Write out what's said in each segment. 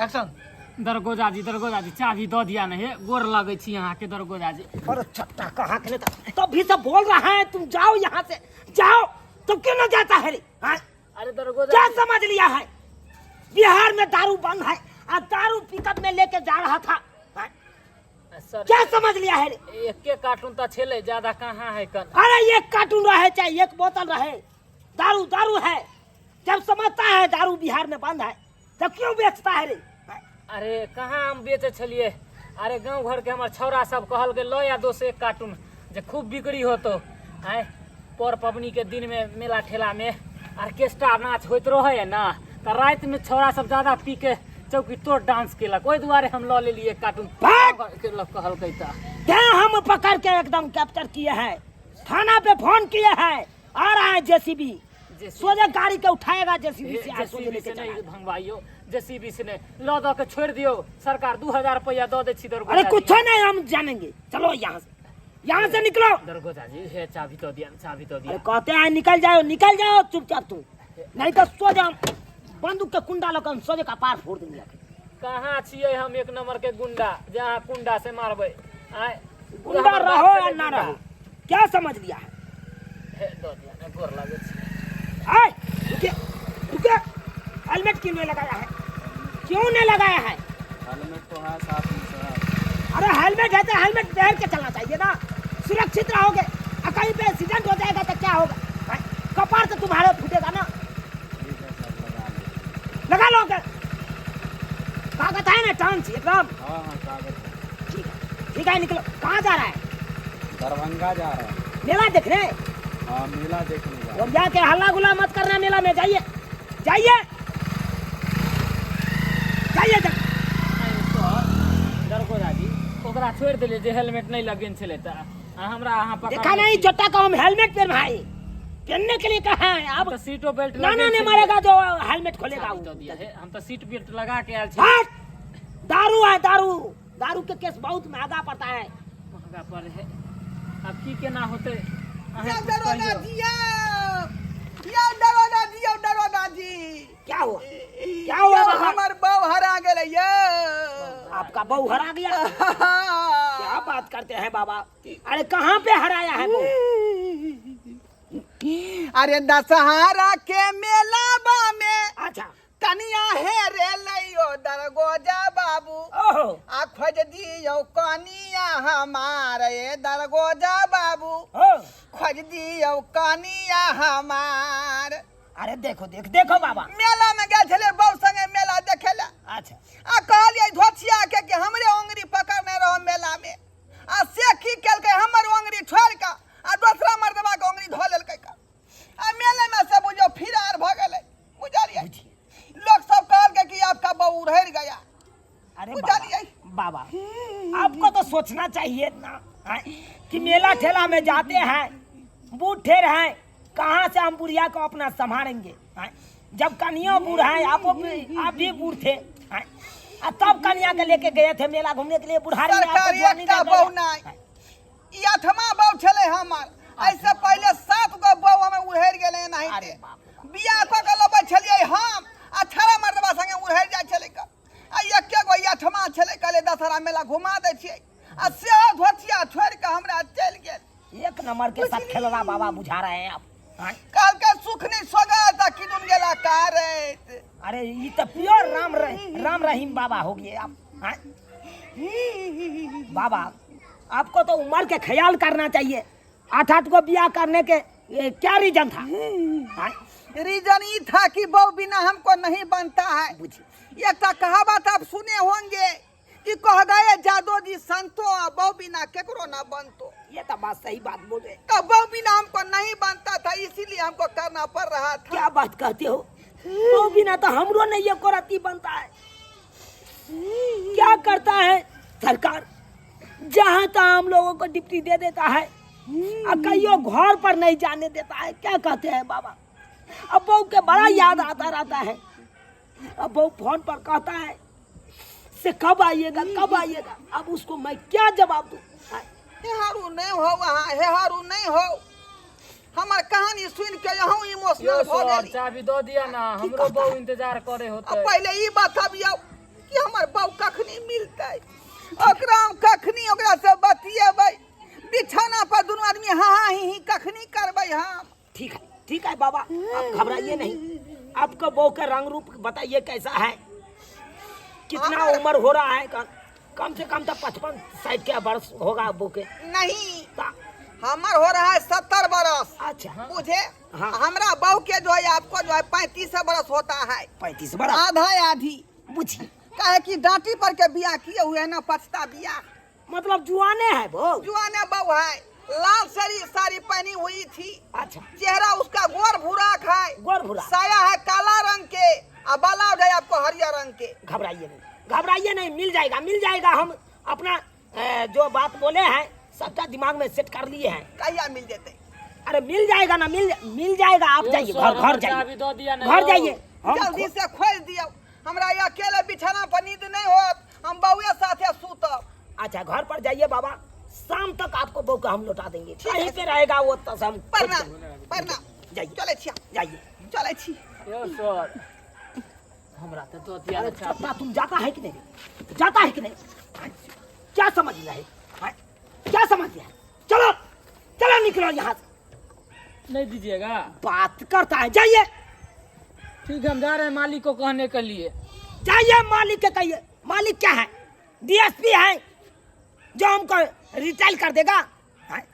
Action. दरगोजा जी चाबी दो दिया नहीं है, गोर लगे छी यहाँ के दरगोजा जी। अरे छट्टा कहाँ के तभी से बोल रहा है, तुम जाओ यहाँ से, जाओ। तुम क्यों न जाता है रे? अरे दरगोजा क्या समझ लिया है? बिहार में दारू बंद है और दारू पिकअप में लेके जा रहा था। सर क्या समझ लिया है रे? एक के कार्टून तो छेले, ज्यादा कहाँ है कन। अरे एक कार्टून रहे चाहे एक बोतल रहे, दारू दारू है। जब समझता है दारू बिहार में बंद है तो क्यों बेचता है रे? अरे कहाँ हम बेचे छलिए। अरे गांव घर के हमार छौरा सब कहल के लो या 2 से 1 कार्टून जे खूब बिक्री हो तो आए पर पबनी के दिन में मेला ठेला में ऑर्केस्ट्रा नाच होत रहे ना, तो रात में छौरा सब ज्यादा पी के चौकी तोड़ डांस केलक, ओहि दुआरे हम लो ले लिए कार्टून कहल क्या हम पकड़ के एकदम कैप्चर किए हैं, थाना पे फोन किए हैं, आ रहा है जेसीबी, सोजा गाड़ी के उठाएगा जेसीबी से, सोजे लेके चला भंगवाइयो जेसीबी से नहीं लो दो के छोड़ दियो, सरकार 2000 रुपया दो दे छी। अरे कुछ नहीं, हम जानेंगे, चलो यहाँ से निकलो। दरगोजा जी है चाबी तो दिया, चाबी तो दिया। कहते हैं निकल जाओ चुपचाप तू, नहीं तो सोजा बंदूक के कुंडा लगा सोजे का पार फोड़ देंगे। कहाँ छिए हम 1 नंबर के गुंडा, जहाँ कुंडा से मारबे आए गुंडा रहो या ना रहो, क्या समझ लिया है? दो दिया गोर लागे छी। रुके, हेलमेट क्यों नहीं लगाया है? क्यों नहीं लगाया है? हेलमेट तो है साथ में सर। अरे हेलमेट है तो हेलमेट पहन के चलना चाहिए ना, सुरक्षित रहोगे। कहीं पे एक्सीडेंट हो जाएगा तो क्या होगा? कपार तो तुम्हारे फूटेगा ना। लगा लो कागज है ना, टांच एकदम। हाँ कागज ठीक है निकलो। कहाँ जा रहा है? दरभंगा जा रहा है मेला देखने। हाँ मेला देखने जा रहा और जाके हल्ला गुला मत करना मेला में, जाइए। दरगोजा जी ओकरा छोड़ दिले जे हेलमेट नहीं लगेन छले त हमरा अहाँ पकड़ देखा नहीं छोटा को हम हेलमेट पहनने के लिए कहा है। अब तो सीटो बेल्ट ना नहीं मारेगा जो हेलमेट खोलेगा। तो दिया है, हम तो सीट बेल्ट लगा के आयल छी। दारू है, दारू के केस बहुत महंगा पड़ता है। महंगा पड़े है, अब की केना होते? दरोगा जी क्या हुआ बाबा? हमार बहू हरा गेलै ये। आपका बहू हरा गया? क्या बात करते हैं बाबा? अरे कहाँ पे हराया है बहू? अरे दशहरा के मेला में अच्छा कनिया है रे लइयो दरगोजा बाबू। ओहो आ खोज दियो कनिया हमारे दरगोजा बाबू, खोज दियो कनिया हमार। अरे देखो बाबा, मेला में गए छले बहू संगे मेला देखे ला। अच्छा आ कहलिए धोतिया के कि हमरे ओंगरी पकड़ने रहो मेला में। आ से की केलकै हमर ओंगरी छोड़ के आ दूसरा मर्दबा के ओंगरी धो लेलकै का। आ मेले में से बुझो फिरार भ गेलै, बुझलिए। लोग सब कहल कि आपका बहू रह गया। अरे बुझलिए बाबा, आपको तो सोचना चाहिए ना कि मेला ठेला में जाते हैं, बूढ़ ठेर हैं, कहाँ से हम बुढ़िया को अपना संभालेंगे? जब कन्या बूढ़ है, आप भी बूढ़ थे, तब कन्या के लेके गए थे मेला घूमने के लिए। बुढ़ारी में आपको जवानी दे बहू नहीं, ई 8वां बहू छले हमर। ऐसे पहले 7 गो बहू हमें उड़ेर गेले नहीं थे। बियाह क के लबै छलिए हम, 18 मर्दबा संगे उड़ेर जाय छले का। आ एके गो 8वां छले, कहले दशहरा मेला घुमा दे छियै। आ से धोतिया छोड़ के हमरा चल गेल। एक नंबर के साथ खेलना बाबा बुझा रहे हैं आप। काल के सुख नहीं सोगा था किदुन गेला कारत। अरे ये तो प्योर राम रहीम बाबा हो गए आप। बाबा आपको तो उम्र के ख्याल करना चाहिए। 8 को ब्याह करने के क्या रीजन था? रीजन ये था कि बहू बिना हमको नहीं बनता है। एक कहावत आप सुने होंगे कि कह गए जादो जी संतो, बहू बिना केकरो ना बनतो। ये तो बात सही बात बोले। तो बहू बिना हमको नहीं बनता था, इसीलिए हमको करना पड़ रहा था। क्या बात कहते हो? बहू बिना तो हमरो नहीं ये कोरती बनता है। क्या करता है सरकार? जहाँ तहाँ हम लोगों को डिप्टी दे देता है, कईयों घर पर नहीं जाने देता है। क्या कहते हैं बाबा? अब बहू के बड़ा याद आता रहता है। अब बहू फोन पर कहता है से कब आइएगा। अब उसको मैं क्या जवाब दूं? हेहारू नहीं हो वहाँ, हेहारू नहीं हो। हमार कहानी सुन के यहाँ इमोशनल हो गई। चाबी दो दिया ना, हमरो बहू इंतजार करे होते। पहले ये बताबियो कि का ओकरा हम कखनी ओकरा से बतिएबै बिछौना पर दोनों आदमी हाँ ही कखनी करबै हम। ठीक है बाबा, आप घबराइए नहीं। आपका बहू का रंग रूप बताइए कैसा है, कितना उम्र हो रहा है? कम से कम तो 55-60 के वर्ष होगा बहू के। नहीं हमार हो रहा है 70 बरस। अच्छा बुझे? हाँ। हमरा बहू के जो है आपको जो है 35 बरस होता है। 35 बरस आधा आधी बुझी, काहे कि डांटी पर के बिया किए हुए है ना, पछता बिया। मतलब जुआने है वो। जुआने बहू है, लाल साड़ी पहनी हुई थी। अच्छा, चेहरा उसका गोर भूराक है, गोर भूरा, साया है काला रंग के और ब्लाउज है आपको हरियर रंग के। घबराइए नहीं, मिल जाएगा। हम अपना जो बात बोले हैं सबका दिमाग में सेट कर लिए हैं। कहिया मिल जेते? अरे मिल जाएगा ना, मिल जाएगा। आप जाइए घर जाइए। जल्दी से खोल दियो, हमरा अकेले बिछाना पर नींद नहीं होत, हम बउए साथे सूतब। अच्छा घर पर जाइए बाबा, शाम तक आपको बहू का हम लौटा देंगे। ठीक है। कहीं पे रहेगा वो तो हम प्रणाम जाइए, चले छिया, जाइए। चले छी। यो सर हमरा तो दोतिया अरे अच्छा चपटा, तुम जाता है कि नहीं? क्या समझ रहा है? क्या समझ रहा है? चलो निकलो यहाँ से। नहीं दीजिएगा। बात करता है, जाइए ठीक है, हम जा रहे हैं मालिक को कहने के लिए। जाइए, मालिक के कहिए। मालिक क्या है? डीएसपी है जो हमको रिटायर कर देगा। है?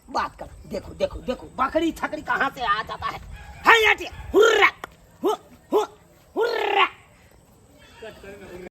बात कर, देखो बकरी छकरी कहाँ से आ जाता है। Hurrah, hurrah.